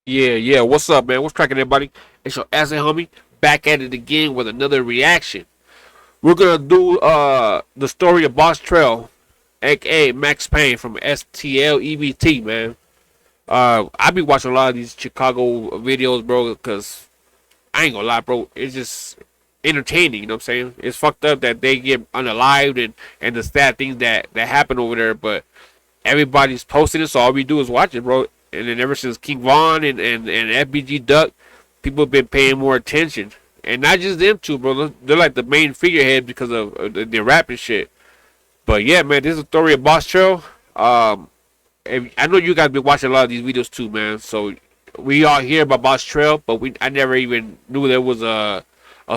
Yeah. What's up, man? What's cracking, everybody? It's your STL homie back at it again with another reaction. We're gonna do the story of Boss Trail, aka Max Payne from STL EBT, man. I be watching a lot of these Chicago videos, bro, because I ain't gonna lie, bro. It's just entertaining. You know what I'm saying? It's fucked up that they get unalived and the sad things that happen over there, but everybody's posting it, so all we do is watch it, bro. And then ever since King Von and FBG Duck, people have been paying more attention. And not just them two, bro. They're like the main figurehead because of their rapping shit. But yeah, man, this is a story of Boss Trail. I know you guys been watching a lot of these videos too, man. So we all hear about Boss Trail, but I never even knew there was a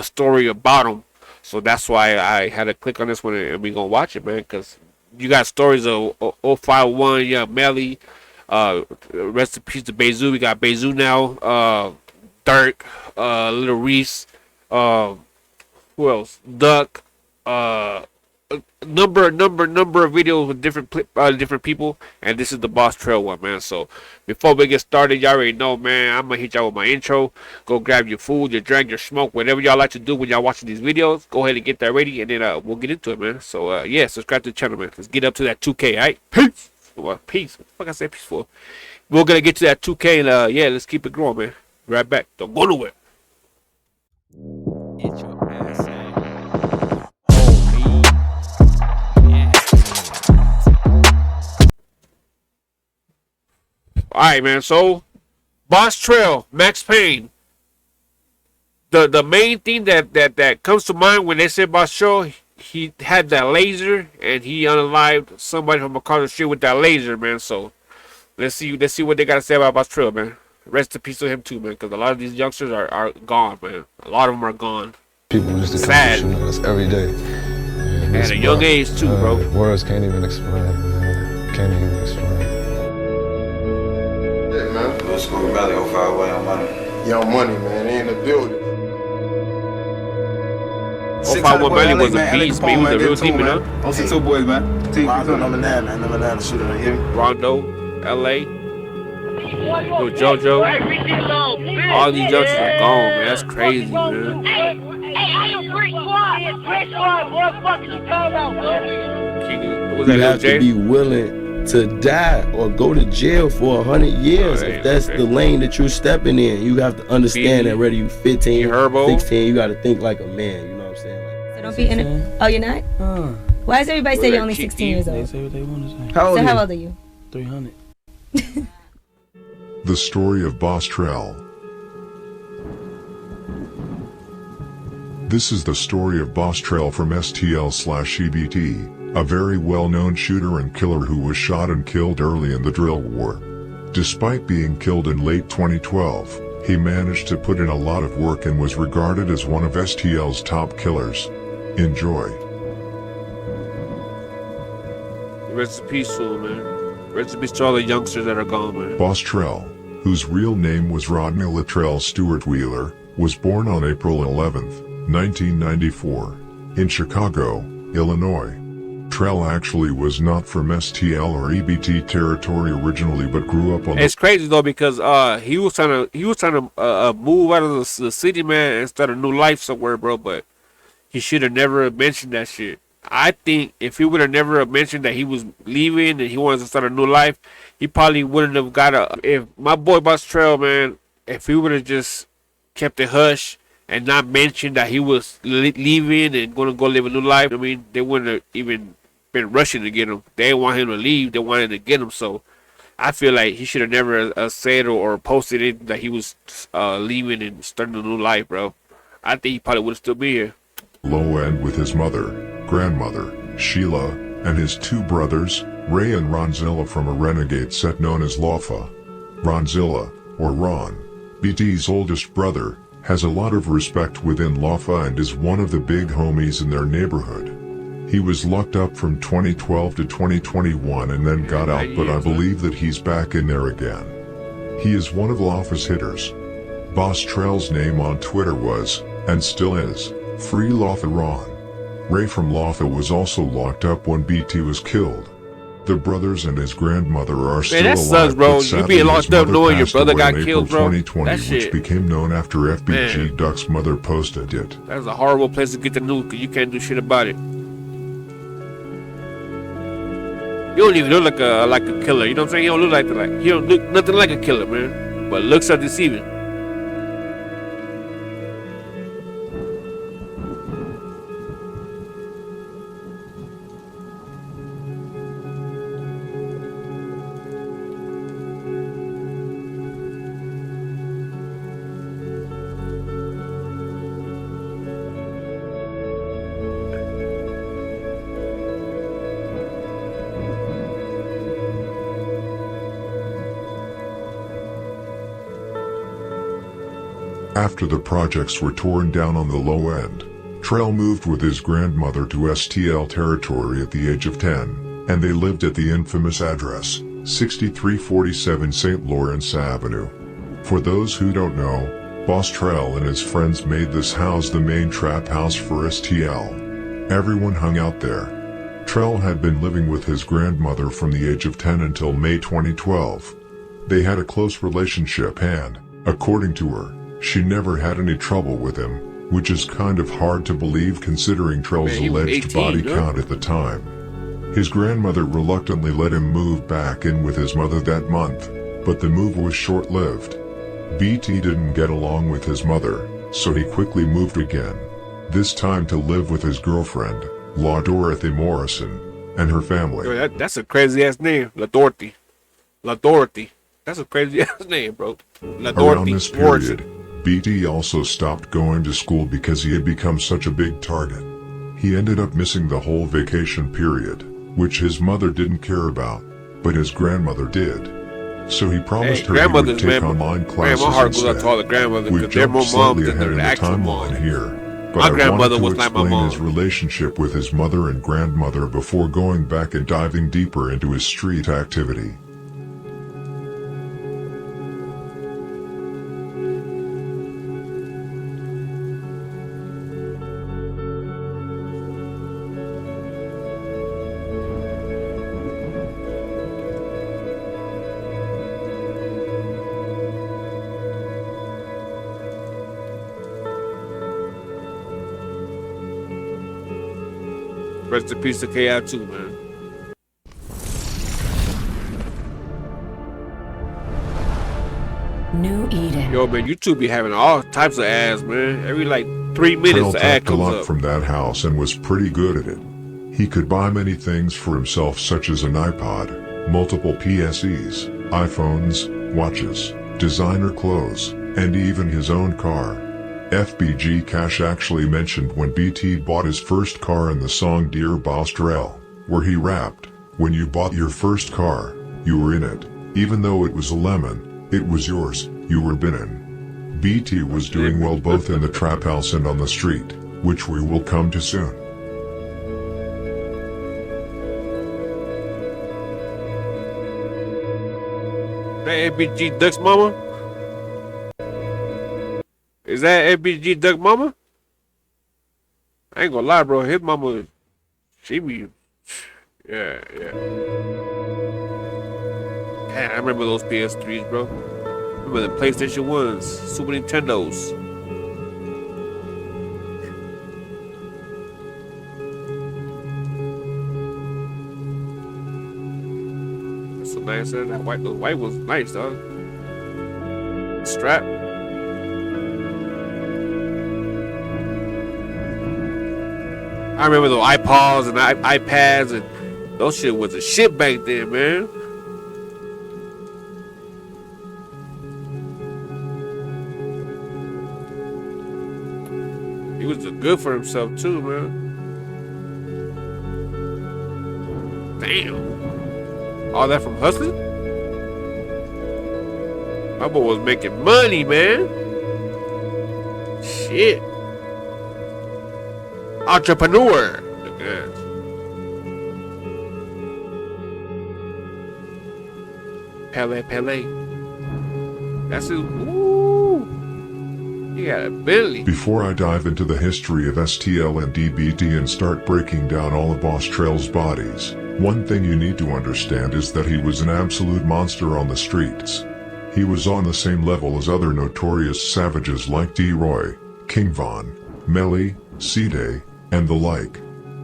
story about him. So that's why I had to click on this one and we gonna watch it, man. Because you got stories of 051, yeah, Melly. Rest in peace to Bezu. We got Bezu now. Dirk, Little Reese. Who else? Duck. Number of videos with different people, and this is the Boss Trail one, man. So before we get started, y'all already know, man. I'm gonna hit y'all with my intro. Go grab your food, your drink, your smoke, whatever y'all like to do when y'all watching these videos. Go ahead and get that ready, and then we'll get into it, man. So yeah, subscribe to the channel, man. Let's get up to that 2K, alright? Peace. Well, peace. What the fuck I say peace for? We're gonna get to that 2K, and yeah, let's keep it growing, man. Right back. Don't go nowhere. It's your STL homie. Alright, man. So Boss Trail, Max Payne. The main thing that comes to mind when they say Boss Trail, he had that laser and he unalived somebody from across the street with that laser, man. So let's see what they gotta say about Boss Trail, man. Rest in peace to him too, man, because a lot of these youngsters are gone, man. A lot of them are gone. People used to come Sad. shooting at us every day. And At a young age too, bro. Words can't even explain, man. Can't even explain. Yeah, man. Little School Valley, 051, Young Money. Young Money, man. They in the building. 051 Melly was a beast, man. He was a real team, man. OC2 boys, man. Rondo, number 9, man. Number 9 shooter. You hear me? Rondo, LA, Lil JoJo. All these youngsters are gone, man. That's crazy, man. King, was that You Lil have J? to be willing to die or go to jail for 100 years Alright, if that's okay. the lane that you're stepping in. You have to understand that whether you 15, Herbo. 16, you got to think like a man. You know what I'm saying? Like, So don't be in it. Oh, you're not? Why does everybody say you're only 16 years They old? say what they want to say. how old So are how you? old are you? 300. The story of Boss Trail. This is the story of Boss Trail from STL/EBT, a very well-known shooter and killer who was shot and killed early in the drill war. Despite being killed in late 2012, he managed to put in a lot of work and was regarded as one of STL's top killers. Enjoy. Rest in peace to him, man. Rest in peace to all the youngsters that are gone, man. Boss Trail, whose real name was Rodney Latrell Stewart Wheeler, was born on April 11, 1994, in Chicago, Illinois. Trell actually was not from STL or EBT territory originally, but grew up on It's crazy though because he was trying to move out of the city, man, and start a new life somewhere, bro. But he should have never mentioned that shit. I think if he would have never mentioned that he was leaving and he wanted to start a new life, he probably wouldn't have got a. If my boy Boss Trail, man, if he would have just kept it hush and not mentioned that he was leaving and going to go live a new life, I mean, they wouldn't have even been rushing to get him. They didn't want him to leave. They wanted to get him. So I feel like he should have never said or posted it that he was leaving and starting a new life, bro. I think he probably would still be here. low end with his mother, grandmother, Sheila, and his two brothers, Ray and Ronzilla, from a renegade set known as Lofa. Ronzilla, or Ron, BT's oldest brother, has a lot of respect within Lofa and is one of the big homies in their neighborhood. He was locked up from 2012 to 2021 and then got out, but I believe that he's back in there again. He is one of Lofa's hitters. Boss Trell's name on Twitter was, and still is, Free Lofa Ron. Ray from Lofa was also locked up when BT was killed. The The brothers and his grandmother are still that alive, sucks, bro. but You sadly being his locked up mother knowing your passed brother away got in killed, April bro. 2020, That which shit. became known after FBG Man. Duck's mother posted it. That's a horrible place to get the news because you can't do shit about it. You don't even look like a killer. You know what I'm saying? You don't look he don't look nothing like a killer, man. But looks are deceiving. After the projects were torn down on the low end, Trell moved with his grandmother to STL territory at the age of 10, and they lived at the infamous address, 6347 St. Lawrence Avenue. For those who don't know, Boss Trell and his friends made this house the main trap house for STL. Everyone hung out there. Trell had been living with his grandmother from the age of 10 until May 2012. They had a close relationship and, according to her, she never had any trouble with him, which is kind of hard to believe considering Trell's Man, he was alleged 18, body huh? count at the time. His grandmother reluctantly let him move back in with his mother that month, but the move was short-lived. BT didn't get along with his mother, so he quickly moved again, this time to live with his girlfriend, La Dorothy Morrison, and her family. Yo, that's a crazy ass name. La Dorothy. La Dorothy. That's a crazy ass name, bro. La Around Dorothy this Morrison. period, BT also stopped going to school because he had become such a big target. He ended up missing the whole vacation period, which his mother didn't care about, but his grandmother did. So he promised her he would grandmothers, take man. online Man, classes my heart goes out instead. to all the grandmothers We've because they're jumped more moms slightly than ahead in the the actual timeline moms. here, but My I grandmother wanted was to like my explain his mom. relationship with his mother and grandmother before going back and diving deeper into his street activity. Rest in peace to KI too, man. New Eden. Yo, man, YouTube be having all types of ads, man. Every like 3 Trell minutes, the ad tapped a comes lot up. from that house and was pretty good at it. He could buy many things for himself such as an iPod, multiple PSEs, iPhones, watches, designer clothes, and even his own car. FBG Cash actually mentioned when BT bought his first car in the song Dear Boss Trell, where he rapped, "When you bought your first car, you were in it. Even though it was a lemon, it was yours, you were binnin'." BT was doing well both in the trap house and on the street, which we will come to soon. That ABG Duck's mama? Is that ABG Duck mama? I ain't gonna lie, bro. His mama, she be, yeah. Man, I remember those PS3s, bro. Remember the PlayStation 1s, Super Nintendos. That's so nice. That the white was nice, dog. Strap. I remember those iPods and iPads and those shit was a shit back then, man. He was good for himself too, man. Damn. All that from hustling? My boy was making money, man. Shit. Entrepreneur. Look at that. Pele. That's his. Ooh. He got a Bentley. Before I dive into the history of STL and DBT and start breaking down all of Boss Trell's bodies, One thing you need to understand is that he was an absolute monster on the streets. He was on the same level as other notorious savages like D-Roy, King Von, Melly, C-Day, and the like.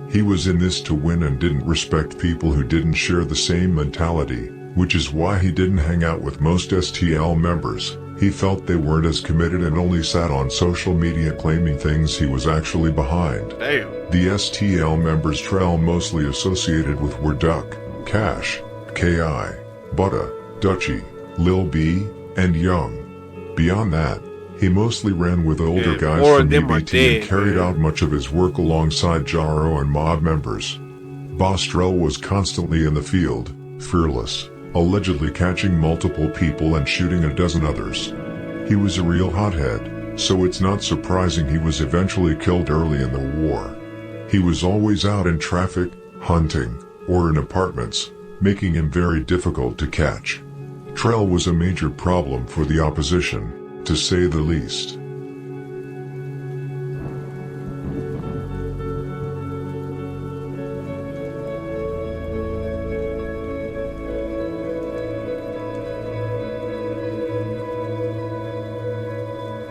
He was in this to win and didn't respect people who didn't share the same mentality, which is why he didn't hang out with most STL members. He felt they weren't as committed and only sat on social media claiming things he was actually behind. Damn. The STL members Trell mostly associated with were Duck, Cash, K.I., Butta, Dutchie, Lil B, and Young. Beyond that, he mostly ran with older guys more from of them are EBT dead, and carried man. out much of his work alongside Jaro and mob members. Boss Trell was constantly in the field, fearless, allegedly catching multiple people and shooting a dozen others. He was a real hothead, so it's not surprising he was eventually killed early in the war. He was always out in traffic, hunting, or in apartments, making him very difficult to catch. Trell was a major problem for the opposition, to say the least.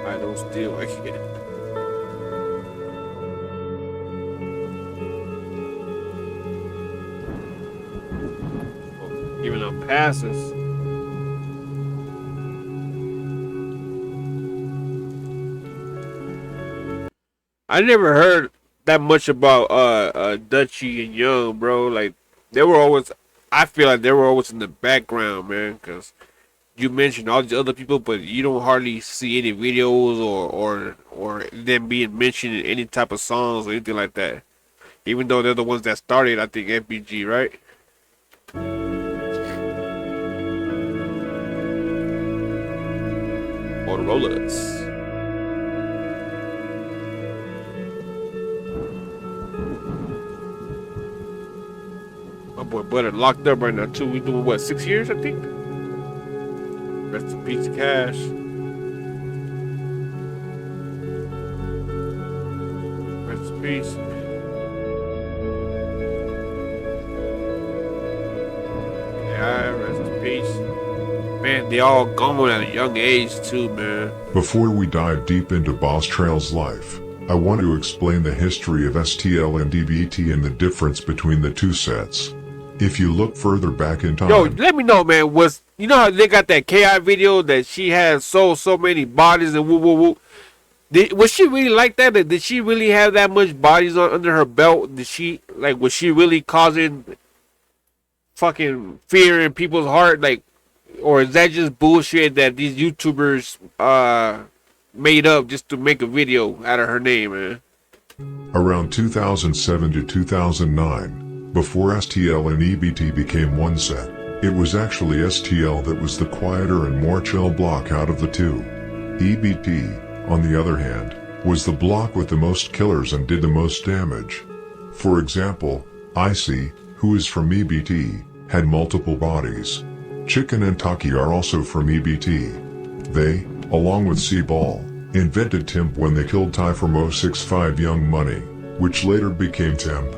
I don't steal. I can't. Giving up passes. I never heard that much about Dutchie and Young, bro. Like they were always, I feel like they were always in the background, man. Cause you mentioned all these other people, but you don't hardly see any videos or them being mentioned in any type of songs or anything like that. Even though they're the ones that started, I think FBG, right? Motorola's. My boy Butter locked up right now too. We doing what, 6 years, I think? Rest in peace, Cash. Rest in peace. Yeah, rest in peace. Man, they all gone at a young age too, man. Before we dive deep into Boss Trell's life, I want to explain the history of STL and EBT and the difference between the two sets. If you look further back in time... Yo, let me know, man. You know how they got that KI video that she has so many bodies and woo woo woo? Was she really like that? Did she really have that much bodies under her belt? Was she really causing fucking fear in people's heart? Like, or is that just bullshit that these YouTubers made up just to make a video out of her name, man? Around 2007 to 2009, before STL and EBT became one set, it was actually STL that was the quieter and more chill block out of the two. EBT, on the other hand, was the block with the most killers and did the most damage. For example, Esse, who is from EBT, had multiple bodies. Chicken and Taki are also from EBT. They, along with C-Ball, invented Timp when they killed Ty from 065 Young Money, which later became Timp.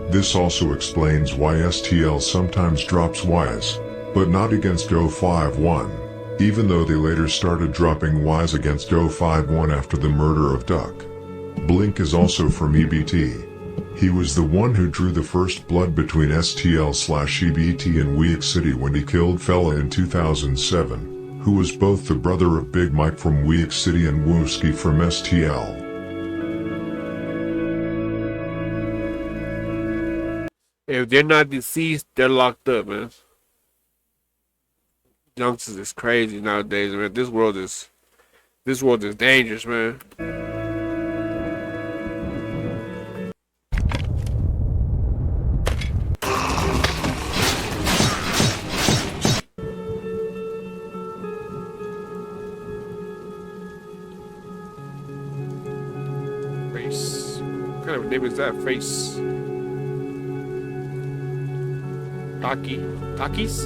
This also explains why STL sometimes drops Ys, but not against 051, even though they later started dropping Ys against 051 after the murder of Duck. Blink is also from EBT. He was the one who drew the first blood between STL/EBT and Week City when he killed Fella in 2007, who was both the brother of Big Mike from Week City and Wooski from STL. If they're not deceased, they're locked up, man. Youngsters is crazy nowadays, man. This world is dangerous, man. Face. What kind of name is that? Face. Takis?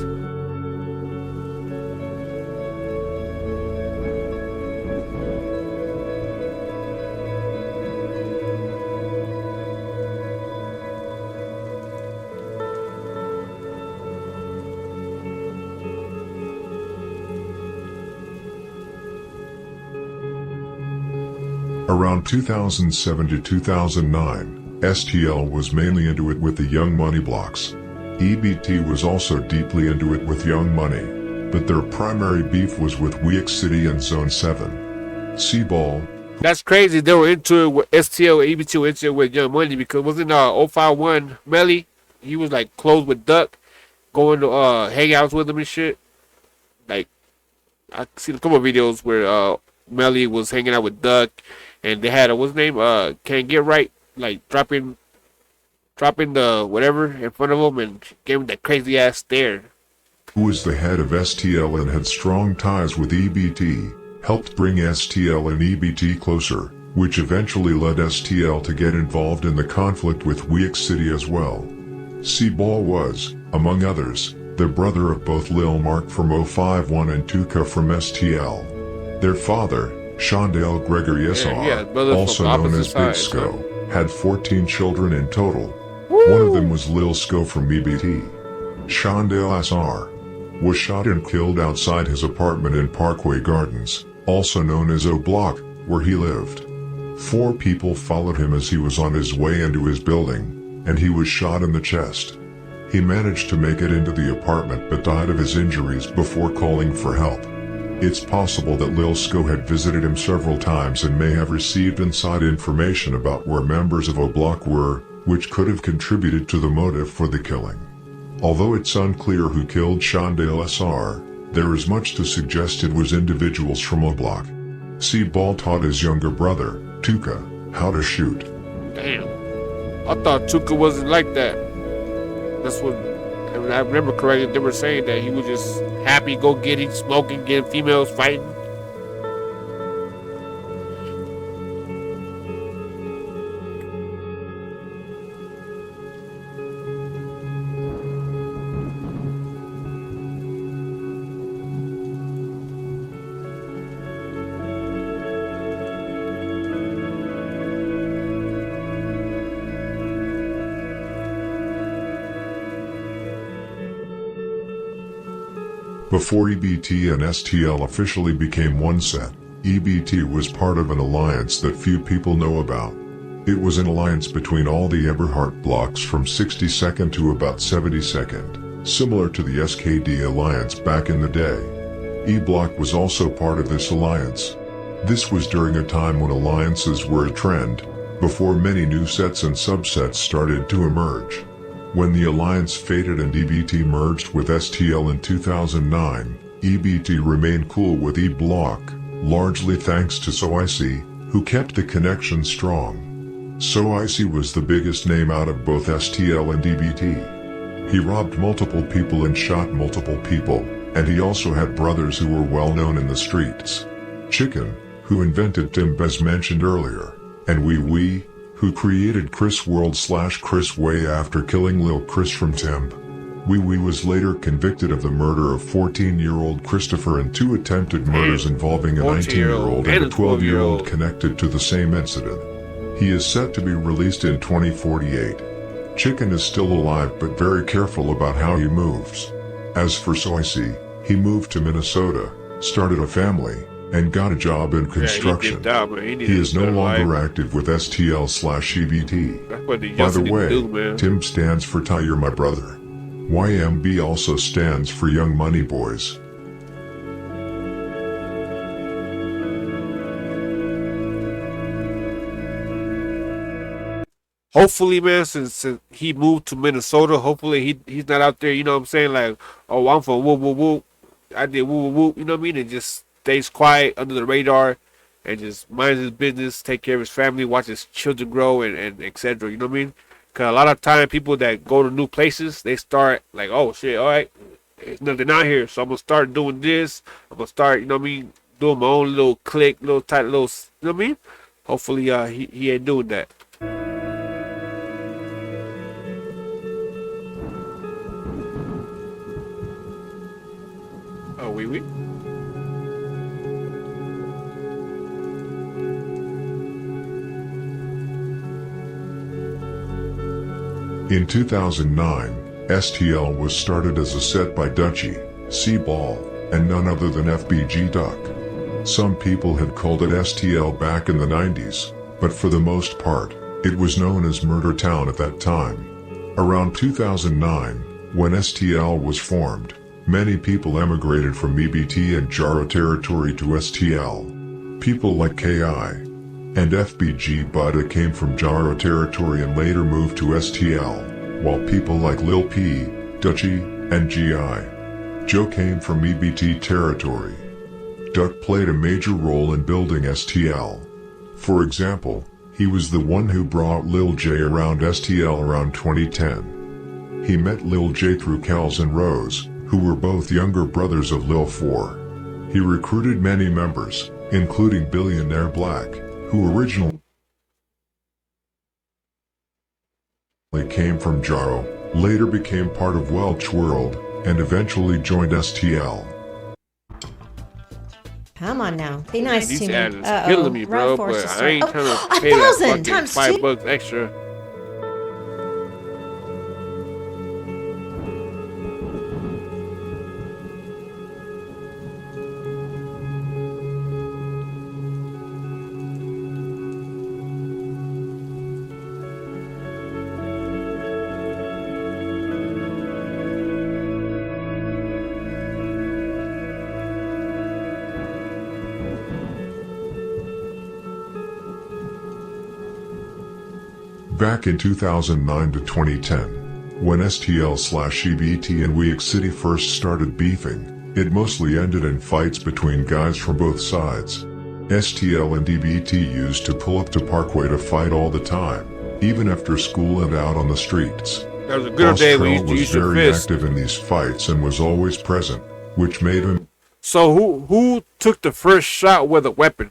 Around 2007 to 2009, STL was mainly into it with the Young Money blocks. EBT was also deeply into it with Young Money, but their primary beef was with Week City and Zone 7. C-Ball. That's crazy. They were into it with STL, EBT were into it with Young Money because wasn't 051 Melly? He was like close with Duck, going to hangouts with him and shit. Like I seen a couple of videos where Melly was hanging out with Duck, and they had what's his name? Can't Get Right, like dropping the whatever in front of him and gave him that crazy ass stare. Who was the head of STL and had strong ties with EBT, helped bring STL and EBT closer, which eventually led STL to get involved in the conflict with Week City as well. C-Ball was, among others, the brother of both Lil Mark from 051 and Tuka from STL. Their father, Shondale Gregory SR, also known as Big Sko, had 14 children in total. Woo! One of them was Lil Sko from EBT. Shondale SR was shot and killed outside his apartment in Parkway Gardens, also known as O Block, where he lived. 4 people followed him as he was on his way into his building, and he was shot in the chest. He managed to make it into the apartment but died of his injuries before calling for help. It's possible that Lil Sko had visited him several times and may have received inside information about where members of O Block were, which could have contributed to the motive for the killing. Although it's unclear who killed Shondale SR, there is much to suggest it was individuals from O Block. C-Ball taught his younger brother, Tuka, how to shoot. Damn. I thought Tuka wasn't like that. That's what, I remember correctly, they were saying that he was just happy, go getting, smoking, getting females, fighting. Before EBT and STL officially became one set, EBT was part of an alliance that few people know about. It was an alliance between all the Eberhardt blocks from 62nd to about 72nd, similar to the SKD alliance back in the day. E-Block was also part of this alliance. This was during a time when alliances were a trend, before many new sets and subsets started to emerge. When the alliance faded and EBT merged with STL in 2009, EBT remained cool with E-Block, largely thanks to Esse, who kept the connection strong. Esse was the biggest name out of both STL and EBT. He robbed multiple people and shot multiple people, and he also had brothers who were well known in the streets. Chicken, who invented Timb as mentioned earlier, and Wee, who created Chris World / Chris Way after killing Lil Chris from Timb. Wee was later convicted of the murder of 14-year-old Christopher and 2 attempted murders involving a 19-year-old and a 12-year-old connected to the same incident. He is set to be released in 2048. Chicken is still alive but very careful about how he moves. As for Esse, he moved to Minnesota, started a family, and got a job in construction. He is no longer active with STL / EBT. By the way, Timb stands for Ty You're My Brother. YMB also stands for Young Money Boys. Hopefully, man, since he moved to Minnesota, hopefully he's not out there, you know what I'm saying, like, oh, I'm from whoop, whoop, whoop. I did whoop, whoop, whoop, you know what I mean? And just stays quiet under the radar and just minds his business, take care of his family, watch his children grow, and etc. You know what I mean? Because a lot of time people that go to new places, they start like, oh shit, all right, there's nothing out here, so I'm gonna start doing this. I'm gonna start, you know what I mean, doing my own little clique, little tight little, you know what I mean? Hopefully, he ain't doing that. Oh, wee. In 2009, STL was started as a set by Dutchie, C-Ball, and none other than FBG Duck. Some people had called it STL back in the 90s, but for the most part, it was known as Murder Town at that time. Around 2009, when STL was formed, many people emigrated from EBT and Jaro territory to STL. People like KI and FBG Buddha came from Jaro territory and later moved to STL, while people like Lil P, Dutchie, and GI Joe came from EBT territory. Duck played a major role in building STL. For example, he was the one who brought Lil J around STL around 2010. He met Lil J through Kells and Rose, who were both younger brothers of Lil 4. He recruited many members, including Billionaire Black, who originally came from Jaro, later became part of Welch World, and eventually joined STL. Come on now. Be nice These to me. ads is killing me, bro, but I ain't trying to pay that fucking times $5 extra. Back in 2009 to 2010, when STL/EBT and Weak City first started beefing, it mostly ended in fights between guys from both sides. STL and EBT used to pull up to Parkway to fight all the time, even after school and out on the streets. There was a good day when you was used your very fist. active in these fights and was always present, which made him. So who took the first shot with a weapon?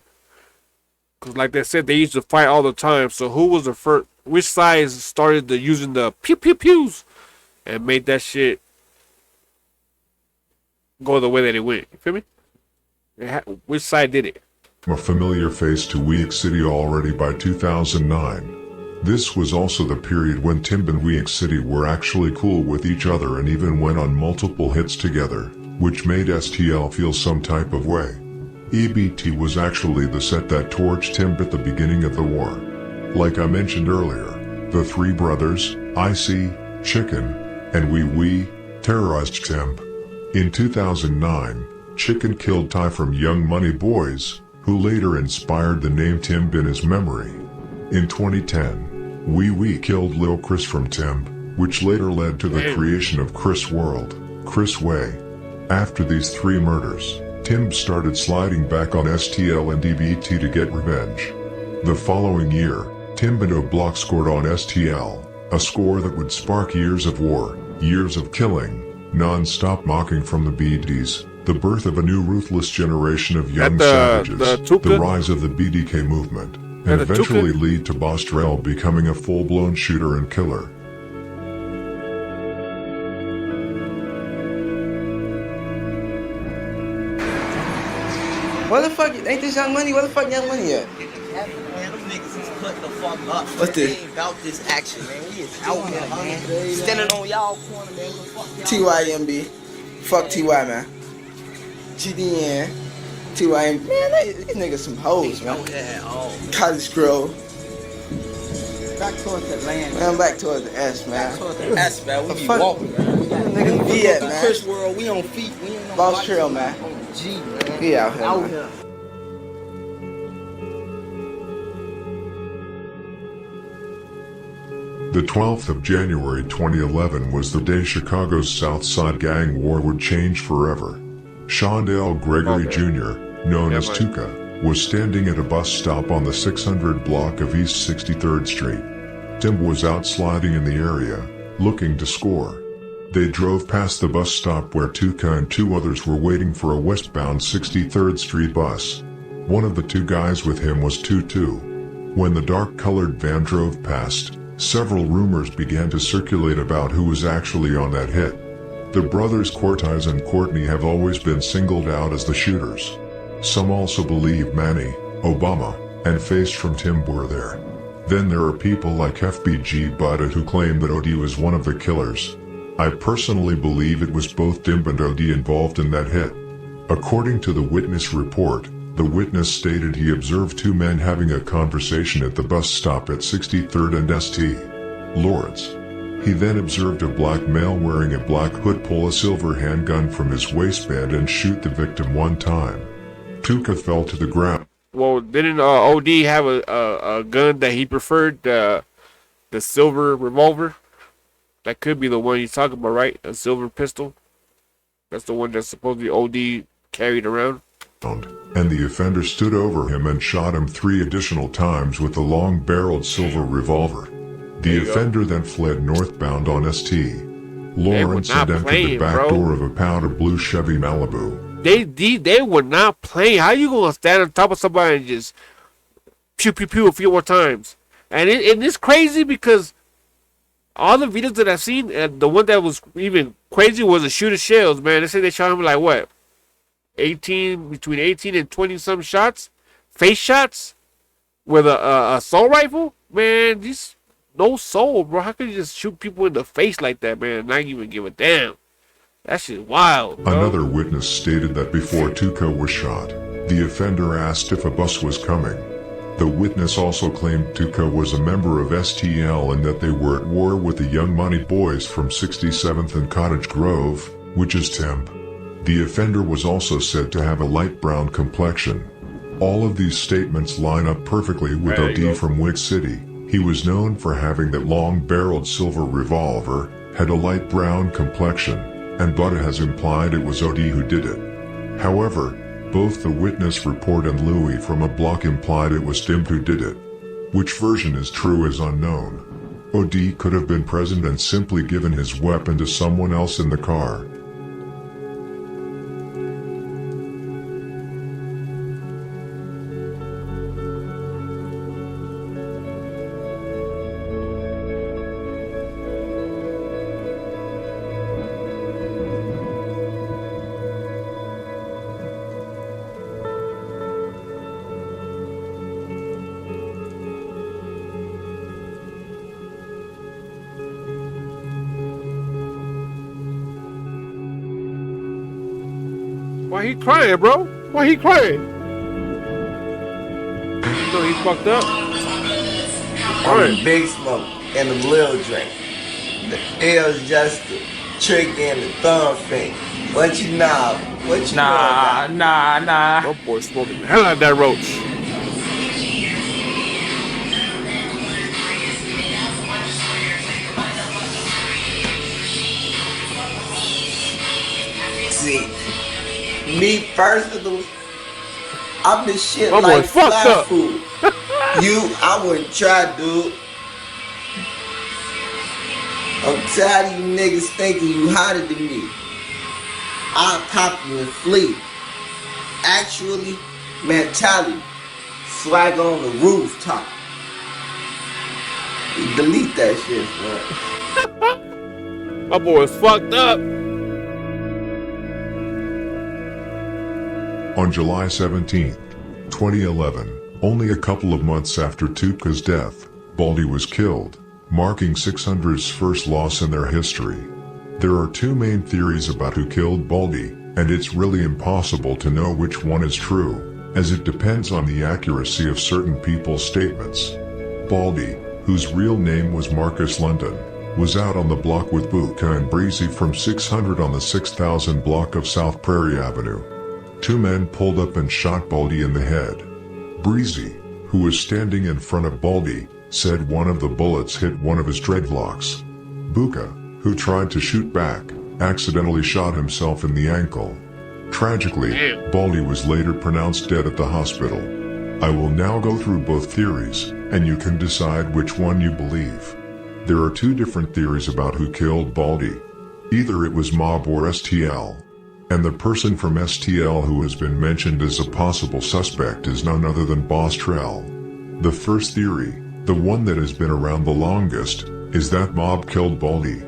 Because like they said, they used to fight all the time. So who was the first? Which side started using the pew pew pews and made that shit go the way that it went? You feel me? Which side did it? A familiar face to Weak City already by 2009. This was also the period when Timb and Weak City were actually cool with each other and even went on multiple hits together, which made STL feel some type of way. EBT was actually the set that torched Timb at the beginning of the war. Like I mentioned earlier, the three brothers, Esse, Chicken, and Wee terrorized Timb. In 2009, Chicken killed Ty from Young Money Boys, who later inspired the name Timb in his memory. In 2010, Wee killed Lil Chris from Timb, which later led to the creation of Chris World, Chris Way. After these three murders, Timb started sliding back on STL and EBT to get revenge. The following year, Timb and O'Block scored on STL, a score that would spark years of war, years of killing, non-stop mocking from the BDs, the birth of a new ruthless generation of young savages, the rise of the BDK movement, and eventually lead to Boss Trells becoming a full-blown shooter and killer. Where the fuck, ain't this Young Money? Where the fuck Young Money at? Man, them niggas is putting the fuck up. What's this? We ain't about this action, man. We is out here, man. Standing on y'all corner, man. Fuck y'all. TYMB. Fuck TY, man. GDN. TYM. Man, these niggas some hoes, man. Cottage Grove. Back towards the land. Man, back towards the S, man. Back towards the S, man. We be fuck? walking, man. Niggas be at, man. Chris World, we on feet. We ain't on Boss Trail, man. G, man. We out here, Out man. here. The 12th of January 2011 was the day Chicago's South Side gang war would change forever. Shondale Gregory Jr., known as Tuka, was standing at a bus stop on the 600 block of East 63rd Street. Timb was out sliding in the area, looking to score. They drove past the bus stop where Tuka and two others were waiting for a westbound 63rd Street bus. One of the two guys with him was Tutu. When the dark-colored van drove past, several rumors began to circulate about who was actually on that hit. The brothers Cortez and Courtney have always been singled out as the shooters. Some also believe Manny, Obama, and Face from Timb were there. Then there are people like FBG Buddha who claim that OD was one of the killers. I personally believe it was both Timb and OD involved in that hit. According to the witness report, The witness stated he observed two men having a conversation at the bus stop at 63rd and St. Lawrence. He then observed a black male wearing a black hood pull a silver handgun from his waistband and shoot the victim one time. Tuka fell to the ground. Well, didn't OD have a gun that he preferred, the silver revolver? That could be the one you're talking about, right? A silver pistol? That's the one that's supposedly OD carried around. And the offender stood over him and shot him 3 additional times with a long-barreled silver revolver. The offender then fled northbound on St. Lawrence and entered the back door of a powder blue Chevy Malibu. They were not playing. How you gonna stand on top of somebody and just pew pew pew a few more times? And it's crazy because all the videos that I've seen, and the one that was even crazy was the shooter shells, man. They said they shot him like what? Between 18 and 20 some shots, face shots with a assault rifle, man. Just no soul, bro. How could you just shoot people in the face like that, man? Not even give a damn. That shit wild, bro. Another witness stated that before Tuka was shot, the offender asked if a bus was coming. The witness also claimed Tuka was a member of STL and that they were at war with the Young Money Boys from 67th and Cottage Grove, which is temp. The offender was also said to have a light brown complexion. All of these statements line up perfectly with OD from Wick City. He was known for having that long-barreled silver revolver, had a light brown complexion, and Buddha has implied it was OD who did it. However, both the witness report and Louis from a block implied it was Tim who did it. Which version is true is unknown. OD could have been present and simply given his weapon to someone else in the car. Why he crying, bro? Why he crying? You know he fucked up. I'm the big smoke and the little drink. The L's just the trick and the thumb finger. What you know? What you know about? Nah. My boy smoking the hell out of that roach. See, me personally, I'm the shit My boy like fucked fast up. food. I wouldn't try, dude. I'm tired of you niggas thinking you hotter than me. I'll pop you and flee. Actually, mentality. Swag on the rooftop. Delete that shit, man. My boy is fucked up. On July 17, 2011, only a couple of months after Tuka's death, Baldy was killed, marking 600's first loss in their history. There are two main theories about who killed Baldy, and it's really impossible to know which one is true, as it depends on the accuracy of certain people's statements. Baldy, whose real name was Marcus London, was out on the block with Buka and Breezy from 600 on the 6000 block of South Prairie Avenue. Two men pulled up and shot Baldy in the head. Breezy, who was standing in front of Baldy, said one of the bullets hit one of his dreadlocks. Buka, who tried to shoot back, accidentally shot himself in the ankle. Tragically, Baldy was later pronounced dead at the hospital. I will now go through both theories, and you can decide which one you believe. There are two different theories about who killed Baldy. Either it was Mob or STL. And the person from STL who has been mentioned as a possible suspect is none other than Boss Trell. The first theory, the one that has been around the longest, is that Mob killed Baldy.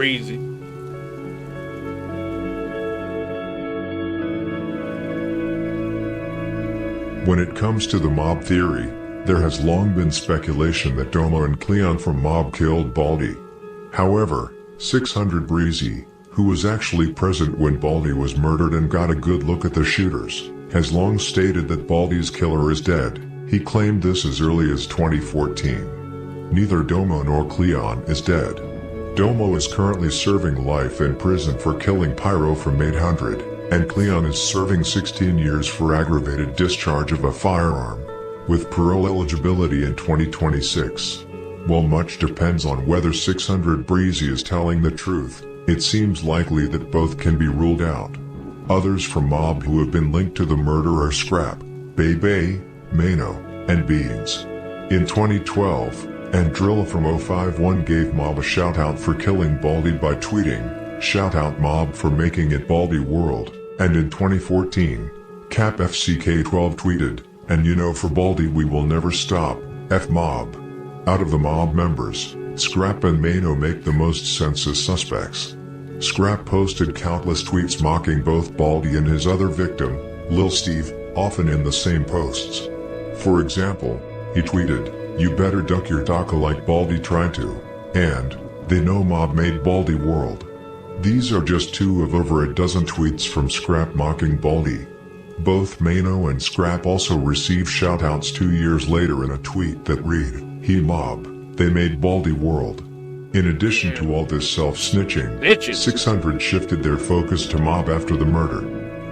Breezy. When it comes to the mob theory, there has long been speculation that Domo and Cleon from Mob killed Baldy. However, 600 Breezy, who was actually present when Baldy was murdered and got a good look at the shooters, has long stated that Baldy's killer is dead. He claimed this as early as 2014. Neither Domo nor Cleon is dead. Domo is currently serving life in prison for killing Pyro from 800, and Cleon is serving 16 years for aggravated discharge of a firearm, with parole eligibility in 2026. While much depends on whether 600 Breezy is telling the truth, it seems likely that both can be ruled out. Others from Mob who have been linked to the murder are Scrap, Bebe, Mano, and Beans. In 2012, Andrilla from 051 gave Mob a shout-out for killing Baldy by tweeting, "Shout-out Mob for making it Baldy World," and in 2014, CapFCK12 tweeted, "And you know for Baldy we will never stop, F Mob." Out of the Mob members, Scrap and Mano make the most sense as suspects. Scrap posted countless tweets mocking both Baldy and his other victim, Lil Steve, often in the same posts. For example, he tweeted, "You better duck your DACA like Baldy tried to," and, "They know Mob made Baldy World." These are just two of over a dozen tweets from Scrap mocking Baldy. Both Mano and Scrap also received shoutouts 2 years later in a tweet that read, "He Mob, they made Baldy World." In addition to all this self-snitching, 600 shifted their focus to Mob after the murder.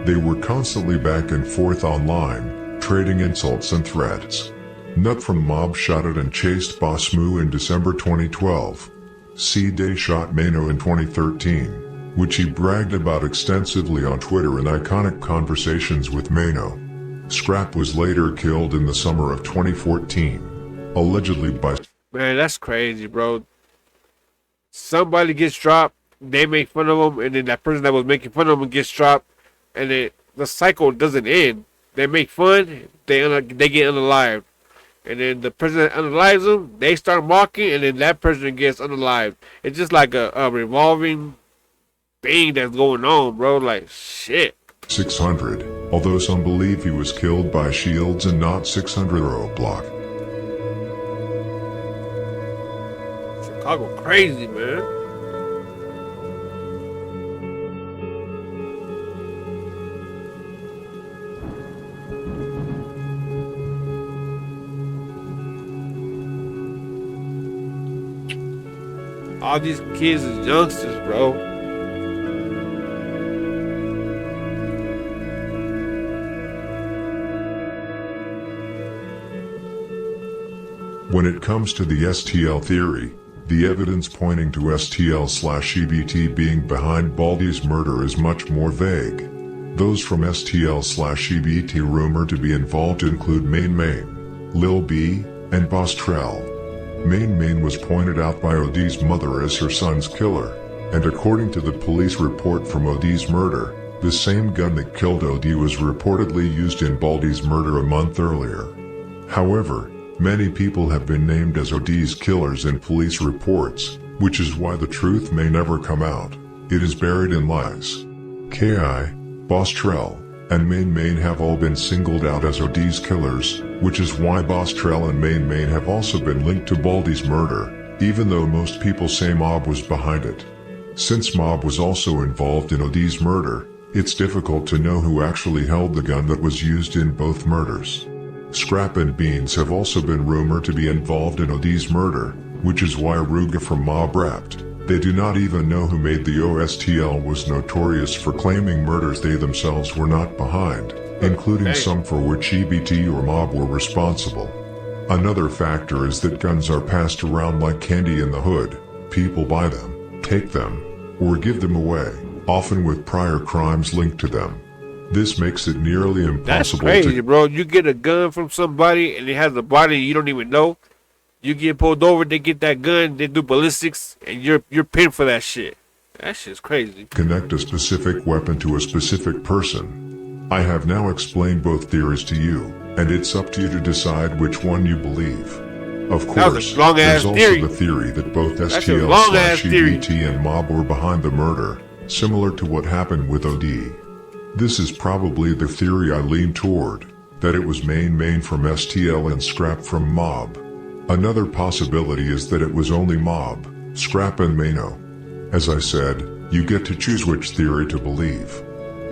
They were constantly back and forth online, trading insults and threats. Nut from Mob shot at and chased Boss Moo in December 2012. C-Day shot Mano in 2013, which he bragged about extensively on Twitter in iconic conversations with Mano. Scrap was later killed in the summer of 2014, allegedly by... Man, that's crazy, bro. Somebody gets dropped, they make fun of them, and then that person that was making fun of them gets dropped, and then the cycle doesn't end. They make fun, they get unalived. And then the person that unalives them, they start mocking, and then that person gets unalived. It's just like a revolving thing that's going on, bro. Like, shit. 600, although some believe he was killed by shields and not 600 block. Chicago crazy, man. All these kids is youngsters, bro. When it comes to the STL theory, the evidence pointing to STL/EBT being behind Baldy's murder is much more vague. Those from STL/EBT rumored to be involved include Main, Lil B, and Boss Trell. Main was pointed out by OD's mother as her son's killer, and according to the police report from OD's murder, the same gun that killed OD was reportedly used in Baldy's murder a month earlier. However, many people have been named as OD's killers in police reports, which is why the truth may never come out. It is buried in lies. K.I., Boss Trell, and Main have all been singled out as OD's killers, which is why Boss Trell and Main have also been linked to Baldy's murder, even though most people say Mob was behind it. Since Mob was also involved in OD's murder, it's difficult to know who actually held the gun that was used in both murders. Scrap and Beans have also been rumored to be involved in OD's murder, which is why Ruga from Mob rapped, "They do not even know who made the OSTL" was notorious for claiming murders they themselves were not behind, including some for which EBT or Mob were responsible. Another factor is that guns are passed around like candy in the hood. People buy them, take them, or give them away, often with prior crimes linked to them. This makes it nearly impossible. That's crazy, bro. You get a gun from somebody and it has a body you don't even know. You get pulled over, they get that gun, they do ballistics, and you're pinned for that shit. That shit's crazy. Connect a specific weapon to a specific person. I have now explained both theories to you, and it's up to you to decide which one you believe. Of That was a course, long-ass there's also theory. the theory that both That's a STL long-ass slash theory. EBT and Mob were behind the murder, similar to what happened with OD. This is probably the theory I lean toward, that it was main from STL and Scrap from Mob. Another possibility is that it was only Mob, Scrap and Mano. As I said, you get to choose which theory to believe.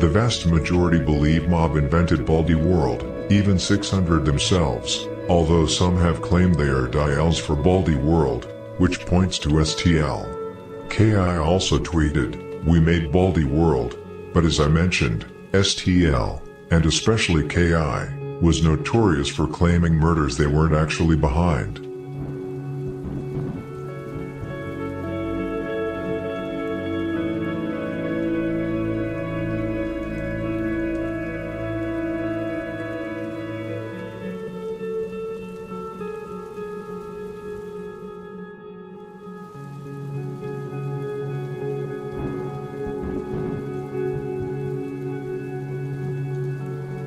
The vast majority believe Mob invented Baldy World, even 600 themselves, although some have claimed they are DLs for Baldy World, which points to STL. KI also tweeted, "We made Baldy World," but as I mentioned, STL, and especially KI, was notorious for claiming murders they weren't actually behind.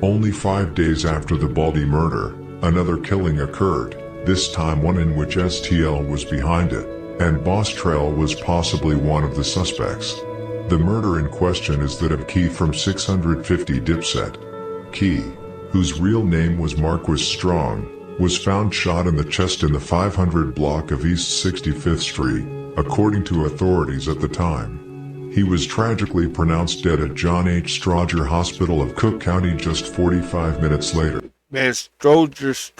Only 5 days after the Baldy murder, another killing occurred, this time one in which STL was behind it, and Boss Trell was possibly one of the suspects. The murder in question is that of Key from 650 Dipset. Key, whose real name was Marquis Strong, was found shot in the chest in the 500 block of East 65th Street, according to authorities at the time. He was tragically pronounced dead at John H. Stroger Hospital of Cook County just 45 minutes later. Man, Stroger's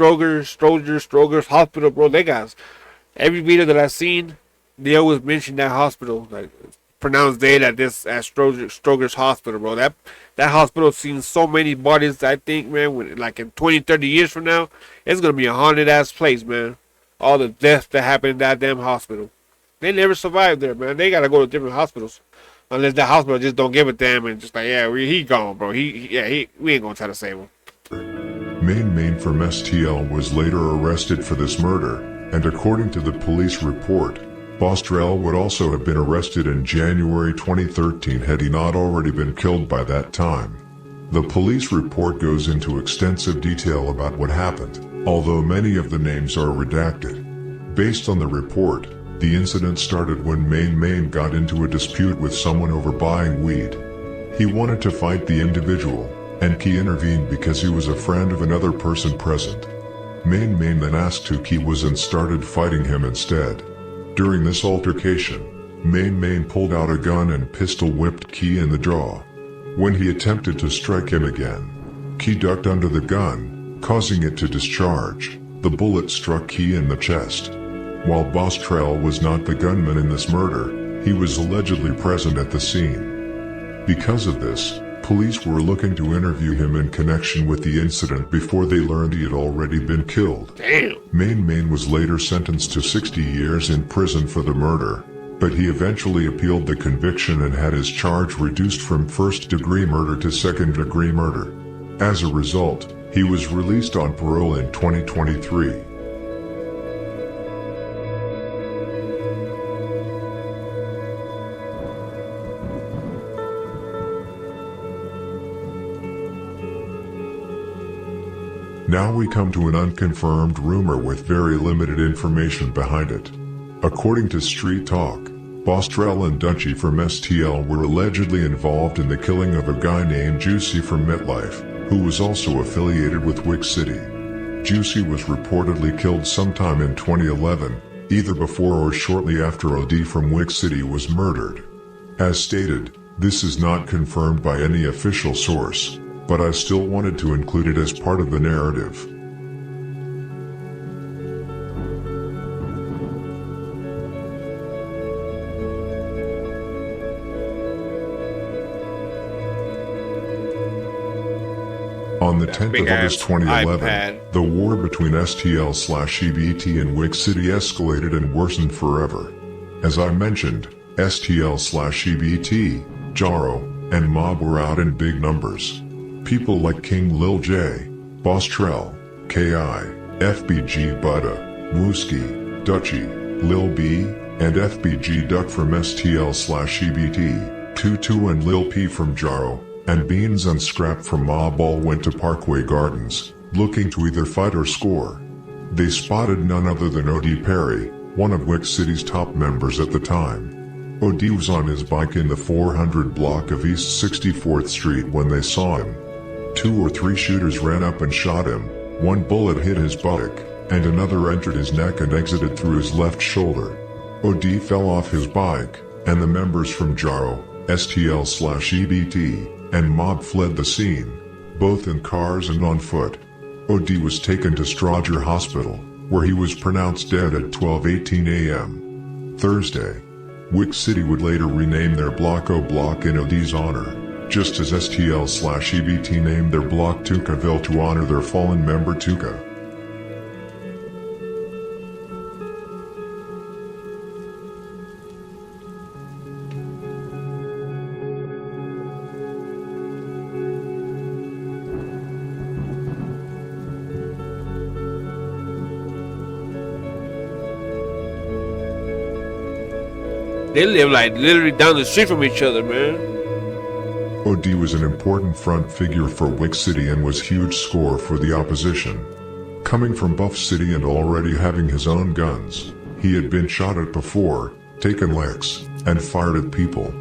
hospital, bro. They got every video that I've seen. They always mention that hospital, like pronounced dead at Stroger's hospital, bro. That hospital's seen so many bodies. I think, man, when like in 20, 30 years from now, it's gonna be a haunted ass place, man. All the deaths that happened in that damn hospital. They never survived there, man. They gotta go to different hospitals. Unless the hospital just don't give a damn and just like, yeah, he gone, bro. We ain't gonna try to save him. Main from STL was later arrested for this murder, and according to the police report, Boss Trell would also have been arrested in January 2013 had he not already been killed by that time. The police report goes into extensive detail about what happened, although many of the names are redacted. Based on the report, the incident started when Main got into a dispute with someone over buying weed. He wanted to fight the individual, and Key intervened because he was a friend of another person present. Main then asked who Key was and started fighting him instead. During this altercation, Main pulled out a gun and pistol whipped Key in the jaw. When he attempted to strike him again, Key ducked under the gun, causing it to discharge. The bullet struck Key in the chest. While Boss Trell was not the gunman in this murder, he was allegedly present at the scene. Because of this, police were looking to interview him in connection with the incident before they learned he had already been killed. Damn. Main was later sentenced to 60 years in prison for the murder, but he eventually appealed the conviction and had his charge reduced from first-degree murder to second-degree murder. As a result, he was released on parole in 2023. Now we come to an unconfirmed rumor with very limited information behind it. According to Street Talk, Boss Trell and Dunchy from STL were allegedly involved in the killing of a guy named Juicy from MetLife, who was also affiliated with Wick City. Juicy was reportedly killed sometime in 2011, either before or shortly after OD from Wick City was murdered. As stated, this is not confirmed by any official source, but I still wanted to include it as part of the narrative. On the 10th of August 2011, the war between STL/EBT and Wick City escalated and worsened forever. As I mentioned, STL/EBT, Jaro, and Mob were out in big numbers. People like King Lil J, Boss Trell, KI, FBG Buddha, Wooski, Dutchy, Lil B, and FBG Duck from STL/EBT, Tutu and Lil P from Jaro, and Beans and Scrap from Mob all went to Parkway Gardens, looking to either fight or score. They spotted none other than O.D. Perry, one of Wick City's top members at the time. O.D. was on his bike in the 400 block of East 64th Street when they saw him. 2 or 3 shooters ran up and shot him. One bullet hit his buttock, and another entered his neck and exited through his left shoulder. O.D. fell off his bike, and the members from JARO, STL/EBT, and mob fled the scene, both in cars and on foot. O.D. was taken to Strodger Hospital, where he was pronounced dead at 12:18 a.m. Thursday. Wick City would later rename their block O Block in O.D.'s honor, just as STL/EBT named their block Tukaville to honor their fallen member Tuka. They live like literally down the street from each other, man. O.D. was an important front figure for Wick City and was huge score for the opposition. Coming from Buff City and already having his own guns, he had been shot at before, taken licks, and fired at people.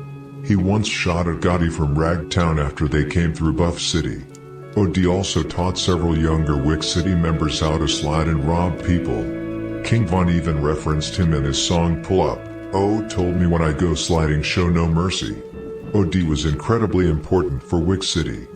He once shot at Gotti from Ragtown after they came through Buff City. O.D. also taught several younger Wick City members how to slide and rob people. King Von even referenced him in his song Pull Up. O told me when I go sliding show no mercy. O.D. was incredibly important for Wick City.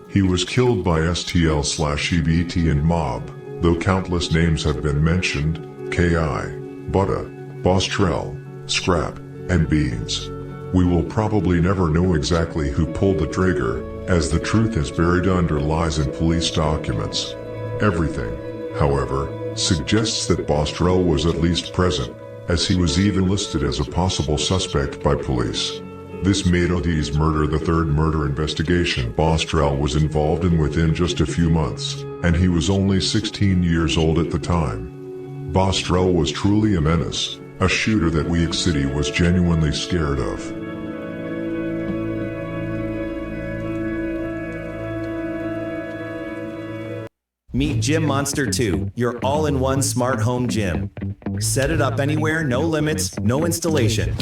He was killed by STL/EBT and mob, though countless names have been mentioned: K.I., Butta, Boss Trell, Scrap, and Beans. We will probably never know exactly who pulled the trigger, as the truth is buried under lies in police documents. Everything, however, suggests that Boss Trell was at least present, as he was even listed as a possible suspect by police. This made O.D.'s murder the third murder investigation Boss Trell was involved in within just a few months, and he was only 16 years old at the time. Boss Trell was truly a menace, a shooter that Wick City was genuinely scared of. Meet Gym Monster 2, your all-in-one smart home gym. Set it up anywhere, no limits, no installation.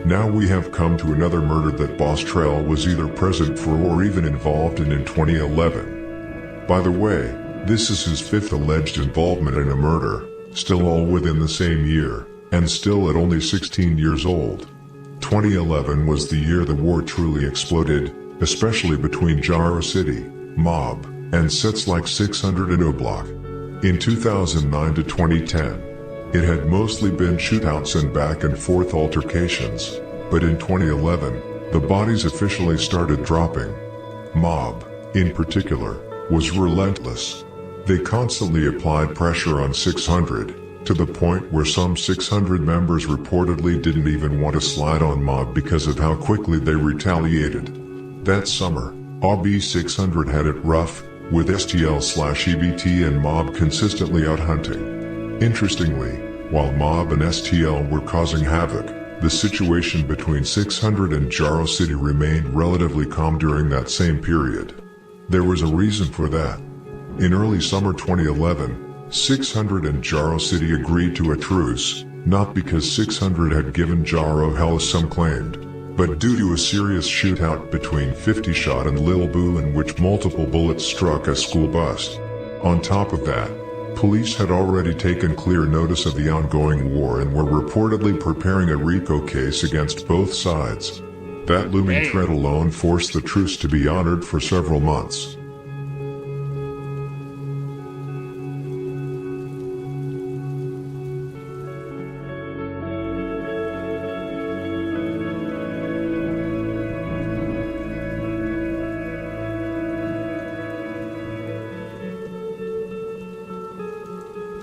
Now we have come to another murder that Boss Trell was either present for or even involved in 2011. By the way, this is his 5th alleged involvement in a murder, still all within the same year, and still at only 16 years old. 2011 was the year the war truly exploded, especially between JARO City, mob, and sets like 600 and O Block. In 2009 to 2010, it had mostly been shootouts and back and forth altercations, but in 2011, the bodies officially started dropping. Mob, in particular, was relentless. They constantly applied pressure on 600, to the point where some 600 members reportedly didn't even want to slide on mob because of how quickly they retaliated. That summer, OB 600 had it rough, with STL/EBT and mob consistently out hunting. Interestingly, while mob and STL were causing havoc, the situation between 600 and JARO City remained relatively calm during that same period. There was a reason for that. In early summer 2011, 600 and JARO City agreed to a truce, not because 600 had given JARO hell as some claimed, but due to a serious shootout between 50 Shot and Lil Boo in which multiple bullets struck a school bus. On top of that, police had already taken clear notice of the ongoing war and were reportedly preparing a RICO case against both sides. That looming threat alone forced the truce to be honored for several months.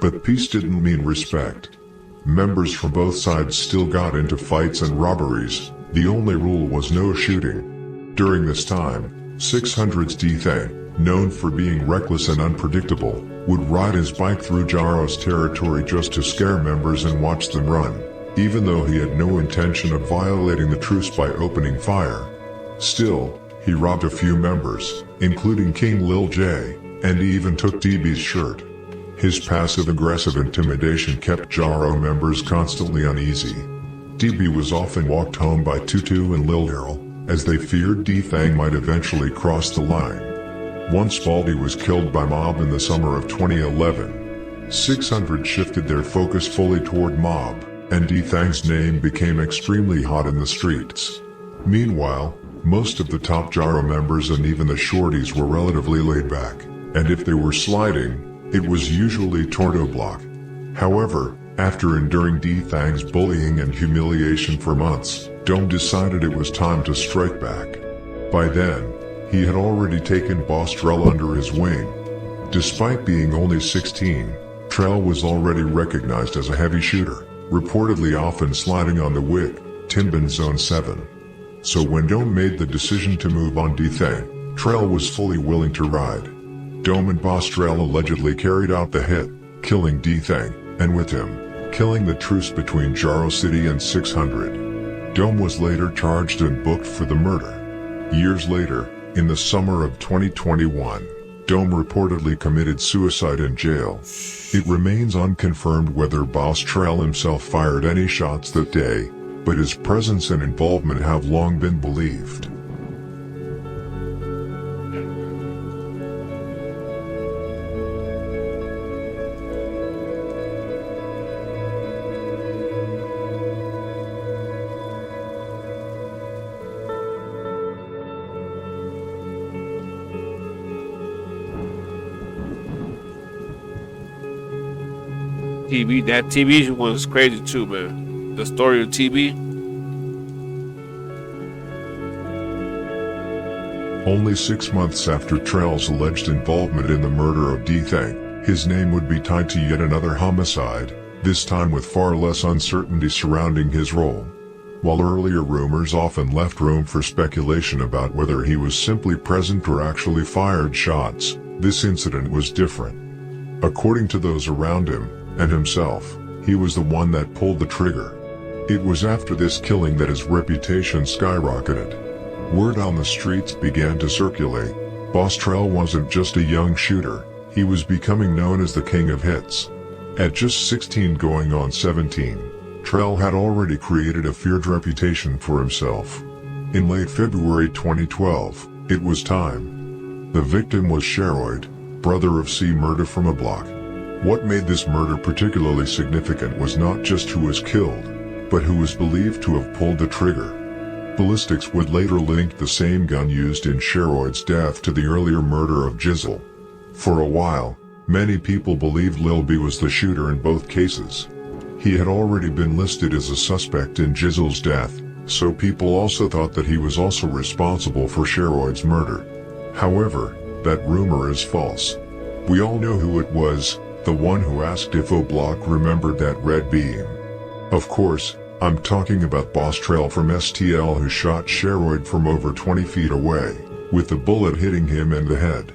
But peace didn't mean respect. Members from both sides still got into fights and robberies. The only rule was no shooting. During this time, 600's D-Thang, known for being reckless and unpredictable, would ride his bike through Jaro's territory just to scare members and watch them run, even though he had no intention of violating the truce by opening fire. Still, he robbed a few members, including King Lil J, and he even took DB's shirt. His passive-aggressive intimidation kept Jaro members constantly uneasy. DB was often walked home by Tutu and Lil Daryl, as they feared D-Thang might eventually cross the line. Once Baldy was killed by Mob in the summer of 2011, 600 shifted their focus fully toward Mob, and D-Thang's name became extremely hot in the streets. Meanwhile, most of the top Jaro members and even the shorties were relatively laid back, and if they were sliding, it was usually Torto Block. However, after enduring D-Thang's bullying and humiliation for months, Dome decided it was time to strike back. By then, he had already taken Boss Trell under his wing. Despite being only 16, Trell was already recognized as a heavy shooter, reportedly often sliding on the Wick, Timbin Zone 7. So when Dome made the decision to move on D-Thang, Trell was fully willing to ride. Dome and Boss Trell allegedly carried out the hit, killing D-Thang, and with him, killing the truce between Jaro City and 600. Dome was later charged and booked for the murder. Years later, in the summer of 2021, Dome reportedly committed suicide in jail. It remains unconfirmed whether Boss Trell himself fired any shots that day, but his presence and involvement have long been believed. TB, that TB one was crazy too, man. The story of TB. Only 6 months after Trell's alleged involvement in the murder of D-Thang, his name would be tied to yet another homicide, this time with far less uncertainty surrounding his role. While earlier rumors often left room for speculation about whether he was simply present or actually fired shots, this incident was different. According to those around him, and himself, he was the one that pulled the trigger. It was after this killing that his reputation skyrocketed. Word on the streets began to circulate. Boss Trell wasn't just a young shooter, he was becoming known as the king of hits. At just 16 going on 17, Trell had already created a feared reputation for himself. In late February 2012, it was time. The victim was Sheroid, brother of C murder from a block. What made this murder particularly significant was not just who was killed, but who was believed to have pulled the trigger. Ballistics would later link the same gun used in Sheroid's death to the earlier murder of Jizzle. For a while, many people believed Lil B was the shooter in both cases. He had already been listed as a suspect in Jizzle's death, so people also thought that he was also responsible for Sheroid's murder. However, that rumor is false. We all know who it was, the one who asked if O-Block remembered that red beam. Of course, I'm talking about Boss Trell from STL who shot Sheroid from over 20 feet away, with the bullet hitting him in the head.